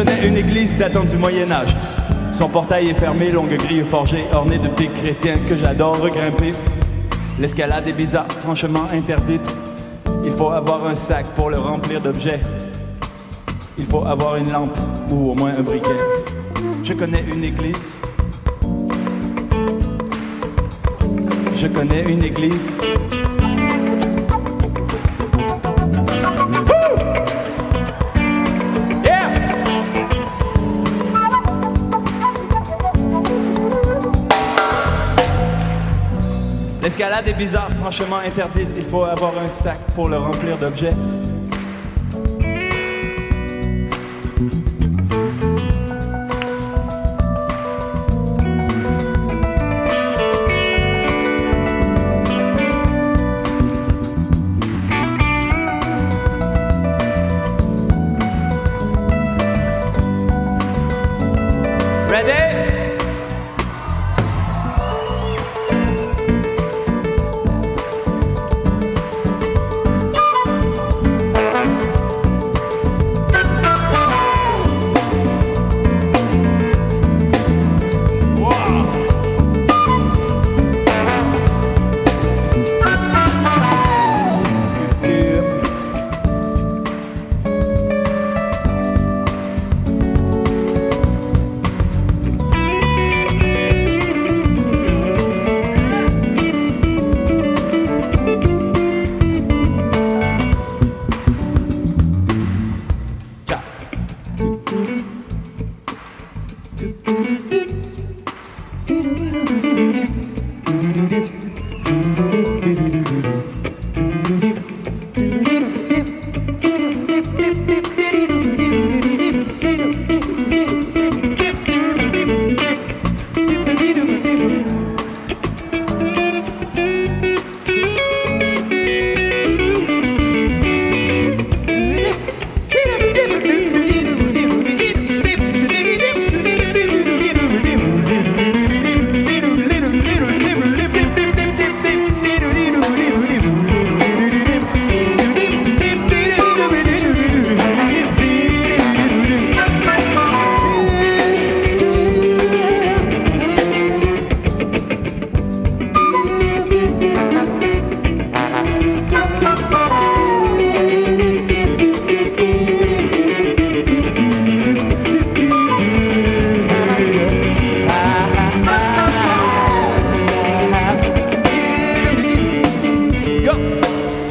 connais une église datant du Moyen-Âge. Son portail est fermé, longue grille forgée, ornée de pics chrétiens que j'adore regrimper. L'escalade est bizarre, franchement interdite. Il faut avoir un sac pour le remplir d'objets. Il faut avoir une lampe ou au moins un briquet. Je connais une église. Je connais une église. L'escalade est bizarre, franchement interdite. Il faut avoir un sac pour le remplir d'objets. Ready?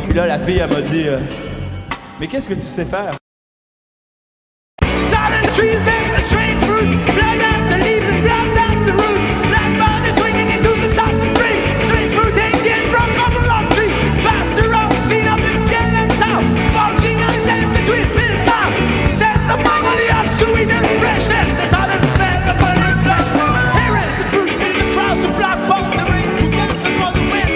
Puis là, la fille, elle m'a dit mais qu'est-ce que tu sais faire? Silent trees bear a strange fruit, blood out the leaves and blood out the roots. Black bodies swinging into the south breeze. Strange fruit hanging from couple of trees. Past the road, seen up in Ken and South. Bulging on his head, the twisted mouth. Set the mongolia, sweet and fresh. And the silent smell of burning flesh. Here is the fruit, the crowds of black bone, the rain together for the wind.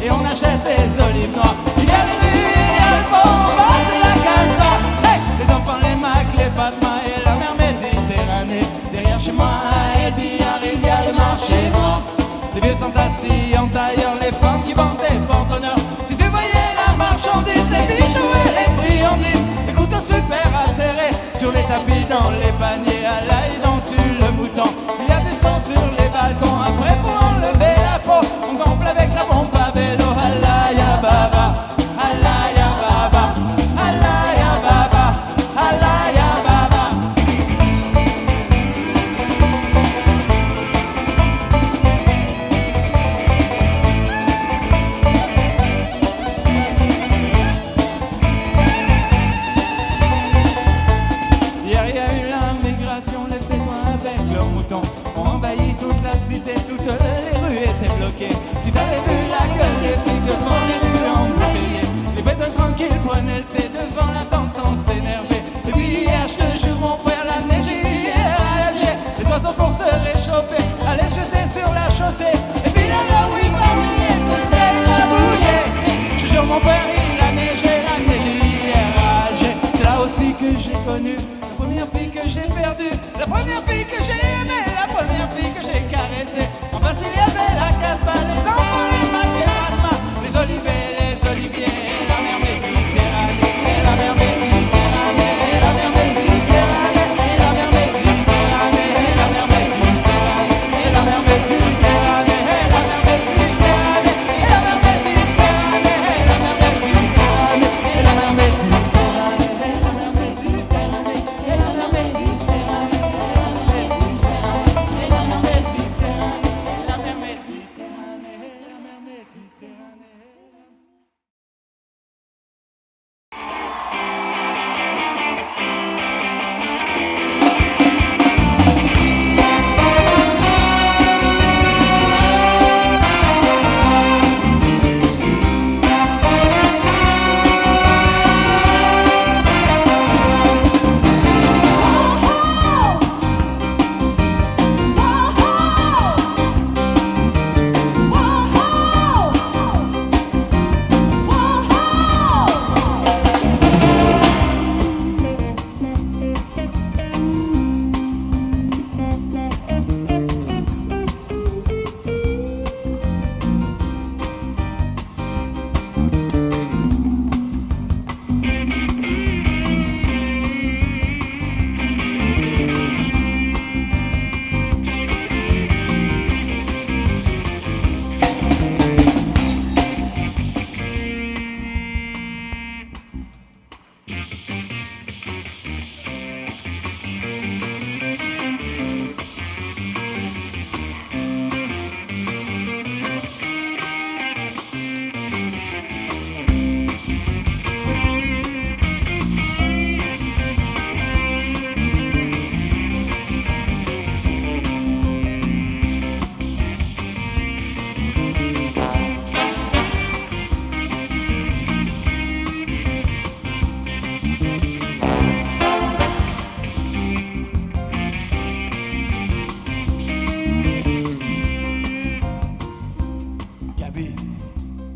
et on achète des olives noires. Il y a les rues, il y a le pont, on va, c'est la Casbah. Hey, les enfants, les Macs, les Fatma et la mer Méditerranée. Derrière chez moi, et billard, il y a le marché noir. Les vieux sont assis en tailleur, les femmes qui vendent des porte-bonheur. Si tu voyais la marchandise, les bijoux et les friandises, les couteaux super acérés sur les tapis, dans les paniers, à l'ail, dans le mouton. Il y a du sang sur les balcons, après pour enlever la peau, on gonfle avec la pompe à vélo. Allah ya baba, Allah ya baba, Allah ya baba, Allah ya baba. Hier il y a eu l'immigration, les Bédouins avec leurs moutons ont envahi toute la cité, toutes les rues étaient bloquées. Si t'avais vu la gueule des filles devant les rues embouteillées, les Bédouins tranquilles prenaient le thé devant la tente sans s'énerver. Et puis hier, je te jure mon frère, la neige hier à Alger, les oiseaux pour se réchauffer allaient jeter sur la chaussée. Et puis là, oui, parmi les c'est rabouillé. Je te jure mon frère, il a neigé, la neige hier à Alger. C'est là aussi que j'ai connu la première fille que j'ai perdue, la première fille que j'ai aimée, la première fille que j'ai caressée. En face il y avait la Casbah, les enfants, les Macs, les Fatma, les olives et les oliviers, et la mer Méditerranée, et la mer Méditerranée, et la mer Méditerranée, et la mer Méditerranée, et la mer Méditerranée, et la mer Méditerranée, et la mer Méditerranée, et la mer Méditerranée, et la mer Méditerranée, et la mer Méditerranée.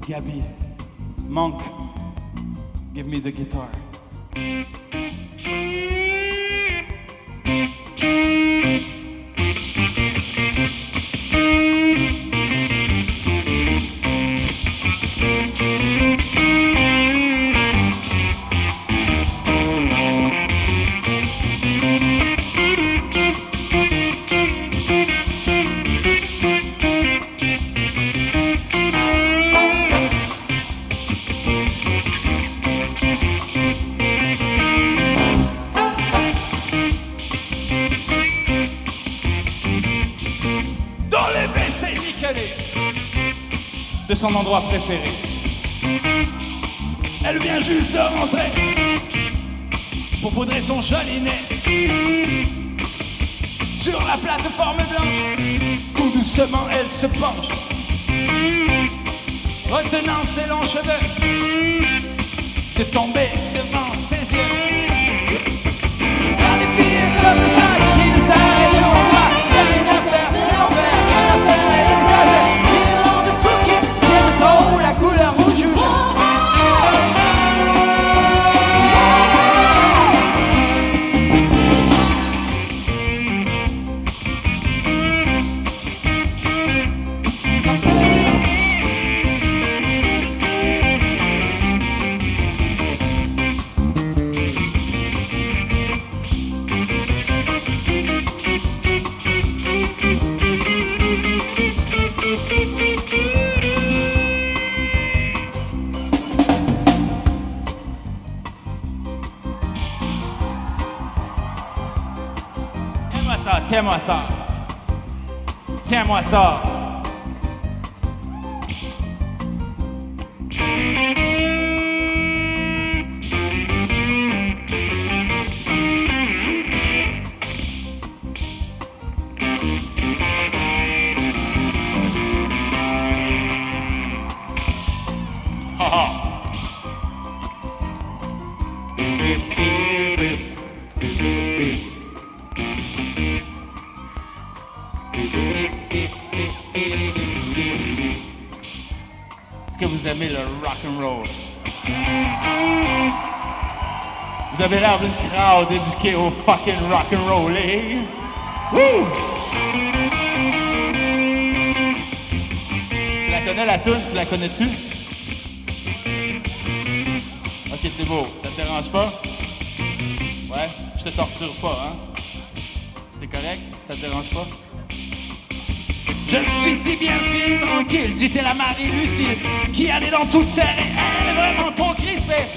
Gabi, Monk, give me the guitar. De son endroit préféré. Elle vient juste de rentrer pour poudrer son joli nez sur la plateforme blanche. Tout doucement elle se penche, retenant ses longs cheveux de tomber devant ses yeux. Car les filles comme ça qui ne s'arrêteront pas, y a rien à faire, c'est l'envers, rien à faire, elle exagère. La tiens-moi ça. Tiens-moi ça. Ha ha. Est-ce que vous aimez le rock and roll? Vous avez l'air d'une crowd éduquée au fucking rock and roll, eh? Woo! Tu la connais la toune? Tu la connais-tu? Ok, c'est beau. Ça te dérange pas? Ouais? Je te torture pas, hein? C'est correct? Ça te dérange pas? Je suis si bien, si tranquille, dit-elle à Marie-Lucie, qui allait dans toute serre et elle est vraiment trop crispée.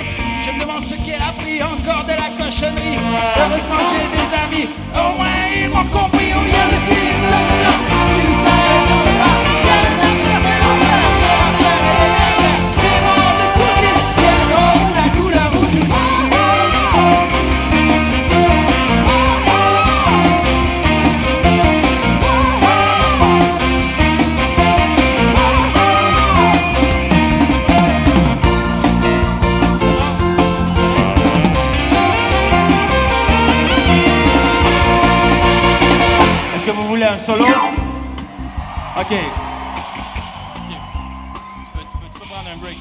Je me demande ce qu'elle a pris, encore de la cochonnerie. Heureusement j'ai des amis, au moins ils m'ont compris. Oh, il y a des filles comme ça, ils s'arrêtent pas. Il y a un avenir, c'est l'enfer, c'est l'enfer et les affaires. Des morts de cookies, des morts, la couleur rouge. Est-ce que vous voulez un solo? Ok. Tu peux prendre un break.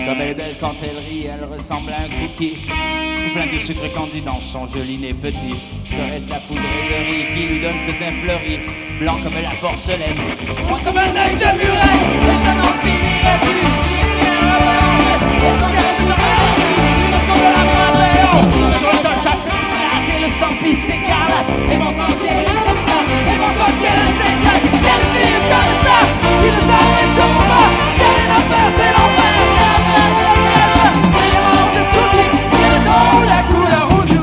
Comme elle est belle quand elle rit, elle ressemble à un cookie. Tout plein de sucre candi dans son joli nez petit. Serait-ce la poudrée de riz qui lui donne ce teint fleuri, blanc comme la porcelaine, droit comme un œil de muret. Et ça n'en finirait plus si rien repartait. Et son gars jouerait une retour de la fin. Sur le sol, sa tête plate et le sang pisse s'écarlate. Et mon sang qu'elle s'éclate, et mon sang qu'elle s'éclate. Elle vit comme ça, il ne s'arrête pas. Quelle est l'affaire, c'est l'enfer. La couleur rouge.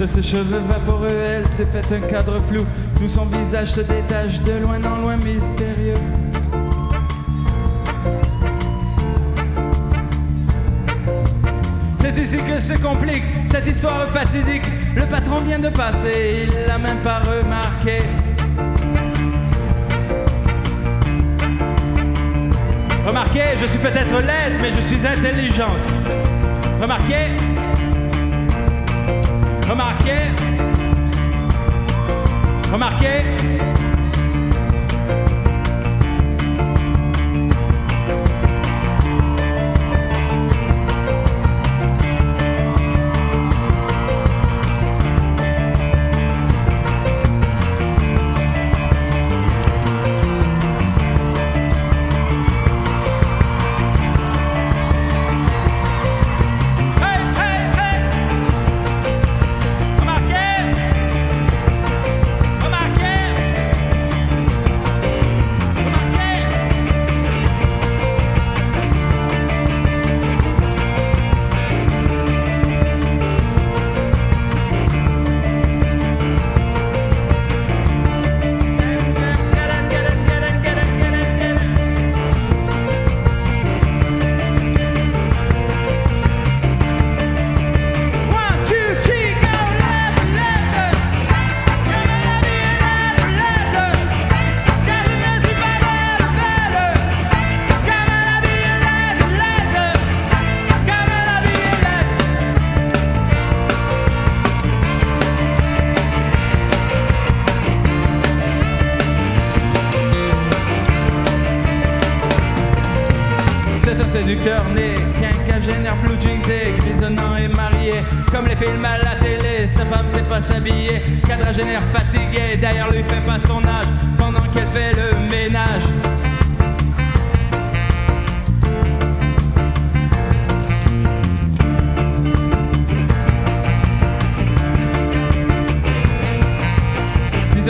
Entre ses cheveux vaporeux, elle s'est fait un cadre flou, d'où son visage se détache de loin en loin mystérieux. C'est ici que se complique cette histoire fatidique. Le patron vient de passer, il l'a même pas remarqué. Remarquez, je suis peut-être laide, mais je suis intelligente. Remarquez. Remarquez. Remarquez. Séducteur né, quinquagénaire, blue jeans et grisonnant et marié. Comme les films à la télé, sa femme sait pas s'habiller. Quadragénaire fatigué, d'ailleurs lui fait pas son âge pendant qu'elle fait le ménage.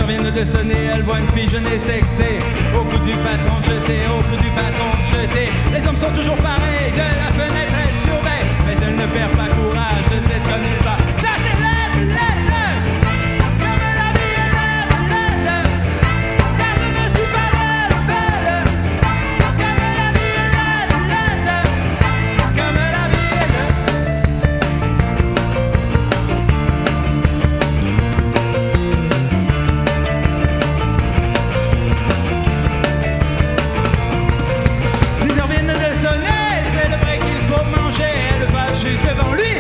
Viennent de sonner, elle voit une fille jeune et sexée. Au cou du patron jeté, au cou du patron jeté. Les hommes sont toujours pareils, de la fenêtre elle surveille. Mais elle ne perd pas courage de cette conne il va. Ça c'est l'aide, l'aide. Comme la vie est l'aide, l'aide. Car je ne suis pas belle, belle. Comme la vie est l'aide, l'aide. Comme la vie est l'aide. C'est le vrai qu'il faut manger, elle passe juste devant lui.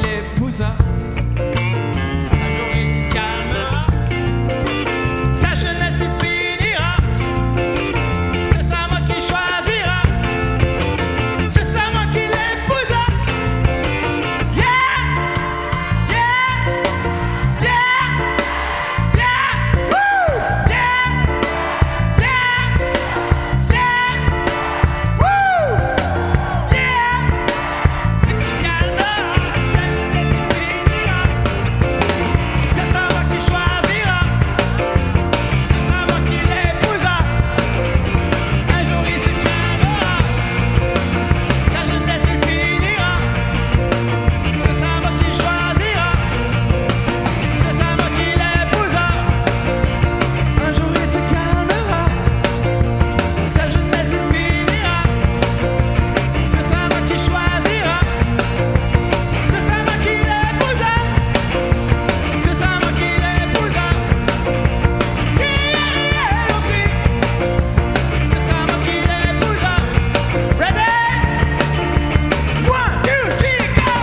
l'épousa. Un jour il se calmera, sa jeunesse y finira. C'est ça moi qui choisira, c'est ça moi qui l'épousa. Yeah, yeah, yeah, yeah, woo, yeah, yeah, yeah, woo, yeah. Il se calmera, sa jeunesse y finira. C'est ça moi qui choisira, c'est ça moi qui l'épousa. Un jour il se calmera, sa jeunesse y finira. C'est ça moi qui choisira, c'est ça moi qui l'épousa. Un jour il se calmera, sa jeunesse y finira. C'est ça moi qui choisira, c'est ça moi qui l'épousa. C'est ça moi qui l'épousa. Qui elle aussi, c'est ça moi qui l'épousa. Ready? 1, 2, 3, go!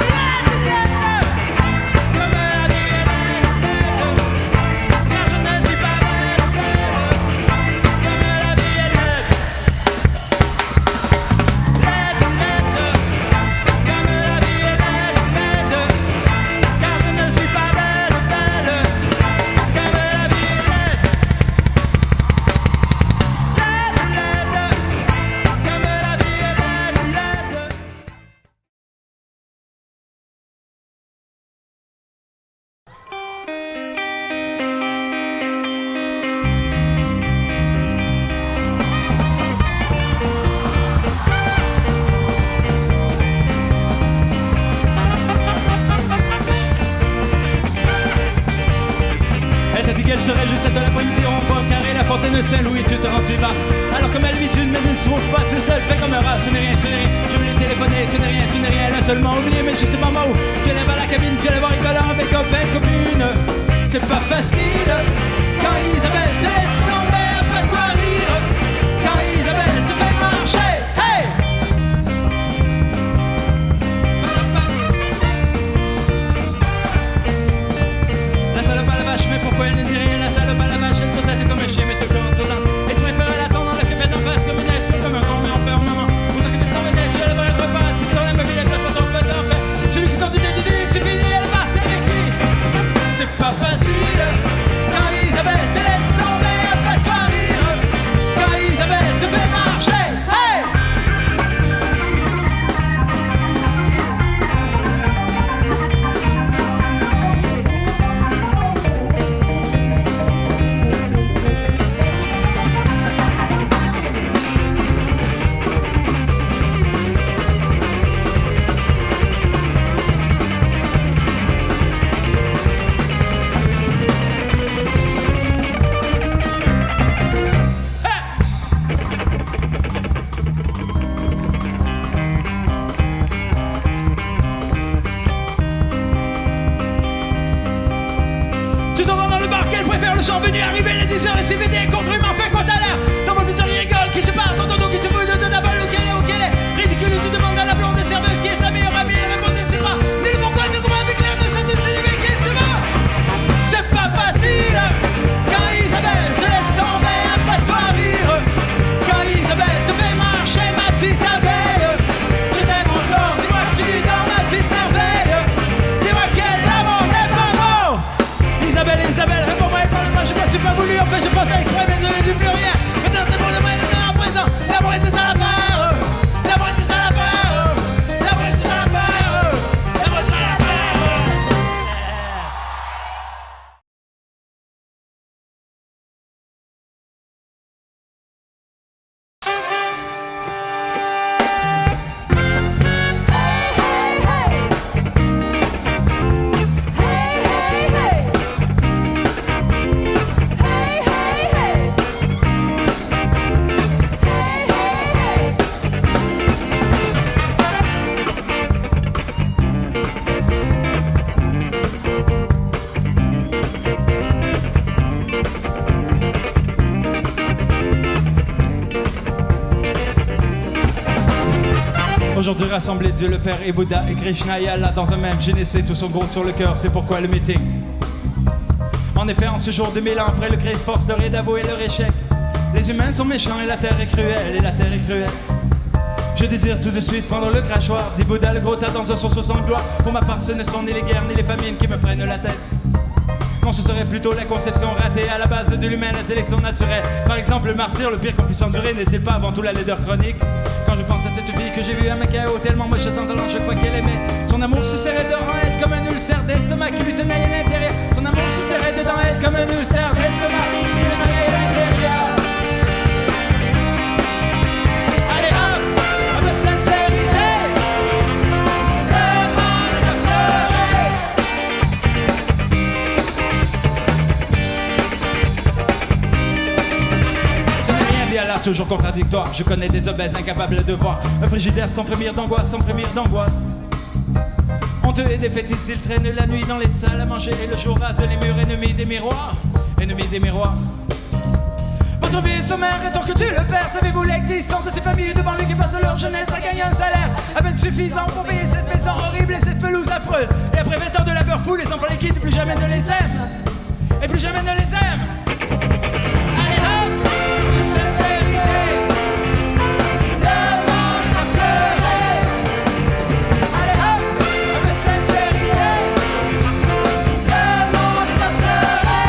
Comme la vie est belle, car je ne suis pas belle, comme la vie est belle. Comme la vie est belle, car je ne suis pas belle, comme la vie est belle. Comme la vie est belle. Elle t'a dit qu'elle serait juste à toi l'après-midi en point carré, la fontaine de Saint-Louis, tu te rends, tu vas. Alors comme à l'habitude, mais je ne trouve pas, tu seul, fais comme un rat, ce n'est rien, ce n'est rien. Je voulais téléphoner, ce n'est rien, ce n'est rien. Elle a seulement oublié, mais juste au moment où tu allais voir la cabine, tu allais voir rigolant avec copain, copine. C'est pas facile quand Isabelle te laisse tomber, pas de quoi rire. Quand Isabelle te fait marcher, hey! La salope à la vache, mais pourquoi elle ne dit rien? La salope à la vache, elle trotte comme un chien, mais te court dedans. Et tu préfères l'attendre dans la cuvette en face comme une espèce, comme un con, mais on fait un moment. Vous occupez sans vedette, je lèverai le repas, assis sur la mobilette, la photo, pas d'en fait. Celui qui t'en dit, c'est fini, elle est partie avec lui. C'est pas facile quand Isabelle te laisse tomber, pas de quoi rire. Quand Isabelle te fait marcher, hey! Tu te rends dans le bar qu'elle préfère le soir venu arriver les 10h et CVD concrètement fait quoi t'as l'air. T'en vois plusieurs qui rigolent, qui se parlent, ton dos qui se bouille de double où qu'elle est. Ridicule, tu demandes à la blonde des serveuses qui est sa meilleure amie, elle répond c'est pas. Dis-le pourquoi tu comprends avec l'air de ça te séduit qu'il te va. C'est pas facile quand Isabelle te laisse tomber, pas de quoi rire. Quand Isabelle te fait marcher ma petite abeille. Je t'aime encore, dis-moi que tu dors ma petite merveille. Dis-moi quel amour n'est pas beau. Isabelle, réponds-moi et parle-moi, j'ai pas super voulu, en fait j'ai pas fait exprès, mais je n'ai dit plus rien. rassembler Dieu le Père et Bouddha et Krishna et Allah dans un même gynécée, tous sont gros sur le cœur, c'est pourquoi le meeting. En effet, en ce jour 2000 ans après, le Christ force leur d'avouer leur échec. Les humains sont méchants et la terre est cruelle, et la terre est cruelle. Je désire tout de suite prendre le crachoir, dit Bouddha le gros tas dans un sursaut sans gloire. Pour ma part, ce ne sont ni les guerres ni les famines qui me prennent la tête. Non, ce serait plutôt la conception ratée à la base de l'humain, la sélection naturelle. Par exemple, le martyr, le pire qu'on puisse endurer, n'est-il pas avant tout la laideur chronique? Quand je pense à cette fille que j'ai vue à Macao, tellement moche sans talent, je crois qu'elle aimait. Son amour se serrait dedans elle comme un ulcère d'estomac qui lui tenait à l'intérieur. Son amour se serrait dedans elle comme un ulcère d'estomac qui lui tenait à l'intérieur. Allez hop, un peu de sincérité. Le monde a pleuré. Je n'ai rien dit à l'art, toujours contradictoire. Je connais des obèses incapables de voir un frigidaire sans frémir d'angoisse, sans frémir d'angoisse. Honteux et défaitistes, ils traînent la nuit dans les salles à manger et le jour rase les murs, ennemis des miroirs. Ennemis des miroirs. Votre vie est sommaire et tant que tu le perds, savez-vous l'existence de ces familles de banlieue qui passent leur jeunesse à gagner un salaire à peine suffisant pour payer cette maison horrible et cette pelouse affreuse. Et après 20 ans de labeur fou, les enfants les quittent et plus jamais ne les aiment. Et plus jamais ne les aiment. Allez hop, une sincérité. Le monde a pleuré. Allez hop, un peu de sincérité. Le monde a pleuré.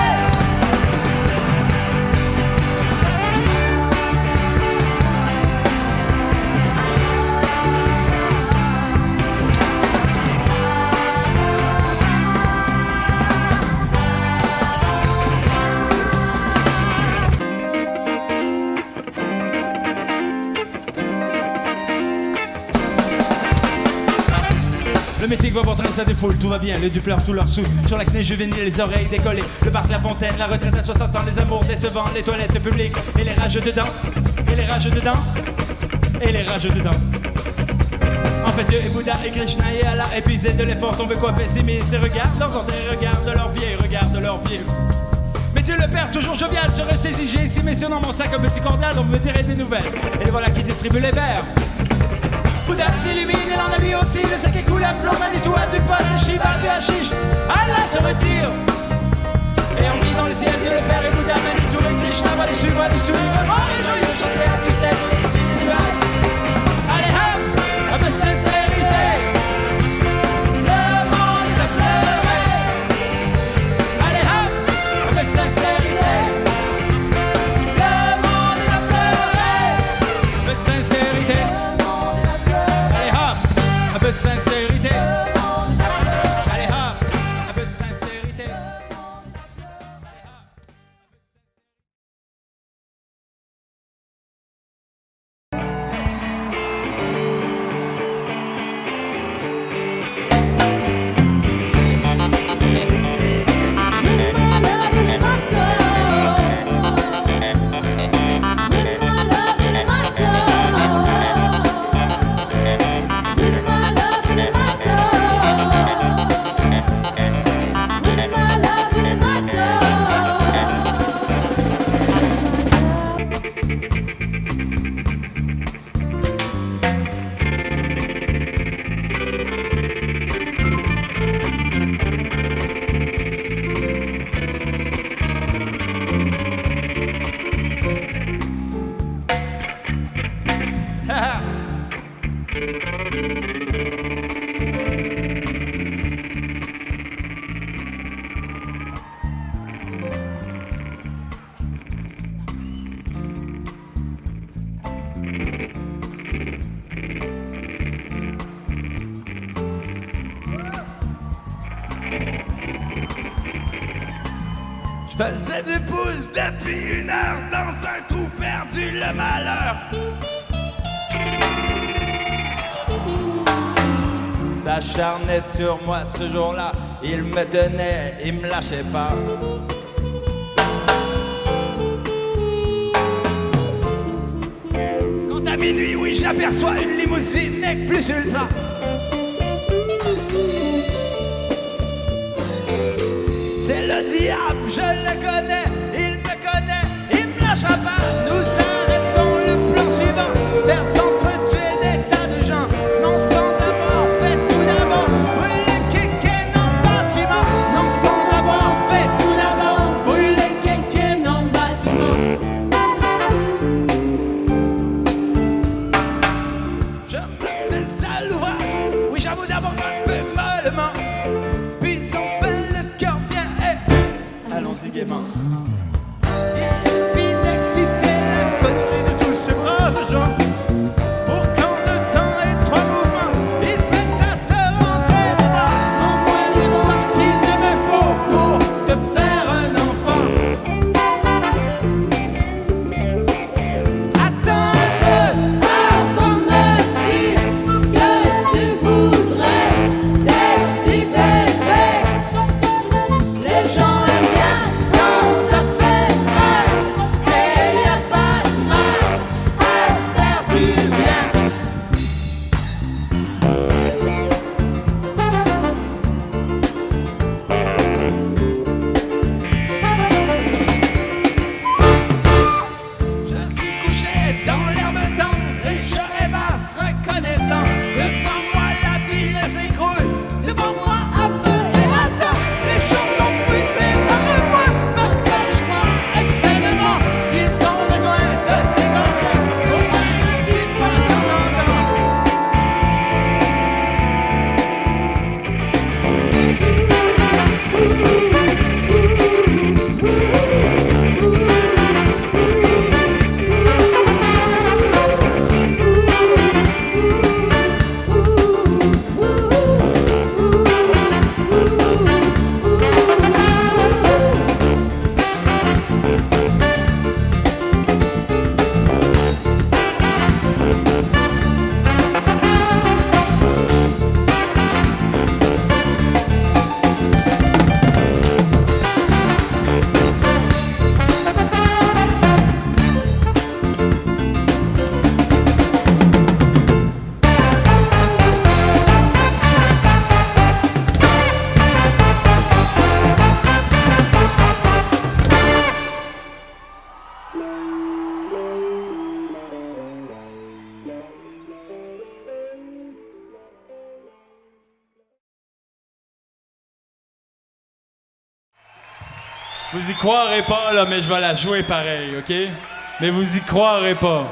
Le métier va voir traîner sa défoule, tout va bien, les dupes pleurent tous leurs sous. Sur l'acné juvénile, les oreilles décollées. Le parc, la fontaine, la retraite à 60 ans, les amours décevants, les toilettes publiques et les rages dedans. Et les rages dedans. Et les rages dedans. En fait, Dieu et Bouddha et Krishna et Allah, épuisés de l'effort, tombés quoi pessimistes. Et regarde leurs entrées, regarde leurs pieds, regarde leurs pieds. Mais Dieu le Père, toujours jovial, se ressaisit. J'ai ici messieurs dans mon sac un petit cordial, donc me direz des nouvelles. Et les voilà qui distribuent les verres. Bouddha s'illumine, il en a lui aussi. Le sac est cool à plomb, Manitou a du pot, des Shiva, du hashish. Allah se retire. Et on vit dans le ciel, Dieu le Père et Bouddha, Manitou et Krishna va les suivre, vraiment et joyeux chanter à tue-tête ici du nuage. Allez hop, un peu de sincérité. Le monde a pleuré. Allez hop, un peu de sincérité. Le monde a pleuré. Un peu de sincérité. Un peu de sincérité. Allez hop, un peu de sincérité. Je faisais du pouce depuis 1 heure dans un trou perdu, le malheur. S'acharnait sur moi ce jour-là, il me tenait, il me lâchait pas. Quand à minuit, oui, j'aperçois une limousine nec plus ultra. C'est le diable, je le connais, il me connaît, il me lâchera pas. Nous arrêtons le plan suivant, vers s'entretuer des tas de gens. Non Vous y croirez pas, là, mais je vais la jouer pareil, OK? Mais vous y croirez pas.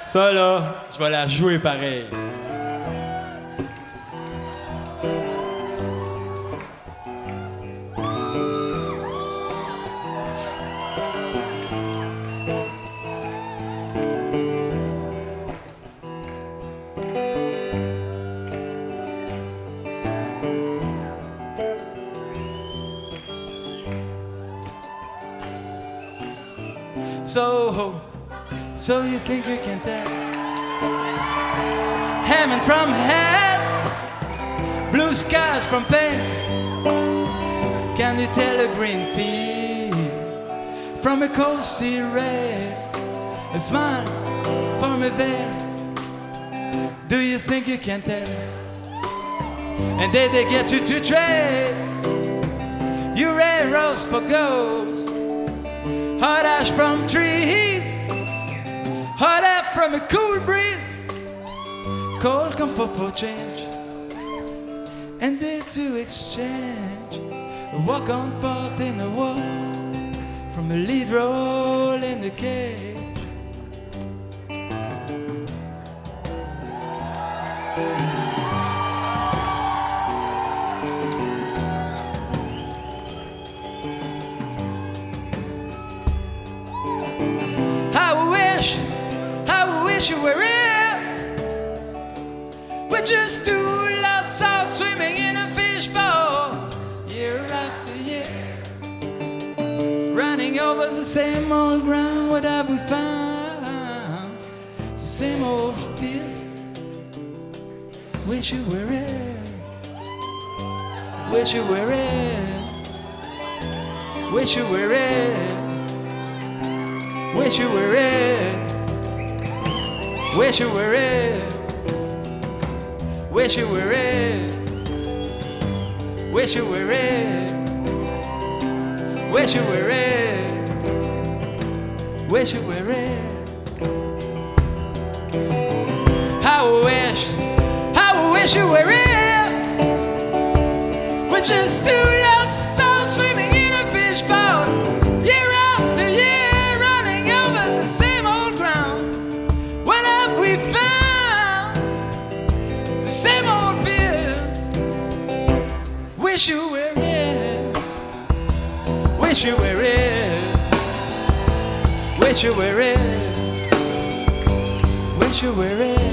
Ça, là, je vais la jouer pareil. So you think you can tell heaven from hell, blue skies from pain? Can you tell a green field from a cold sea red? A smile from a veil. Do you think you can tell? And did they get you to trade your red rose for ghosts, hot ash from trees, hot air from a cool breeze, cold comfort for change, and did to exchange a walk on part in a war from a lead role in the cage. I wish you were here. We're just two lost souls swimming in a fishbowl, year after year, running over the same old ground. What have we found? The same old fears. Wish you were here. Wish you were here. Wish you were here. Wish you were here. Wish you were here. Wish you were here. Wish you were here. Wish you were here. Wish you were here. I wish you were here. We're just two lost souls swimming in a fishbowl, year after year, running over the same old ground. What have we found? The same old fears. Wish you were here. Wish you were here. Wish you were here. Wish you were here.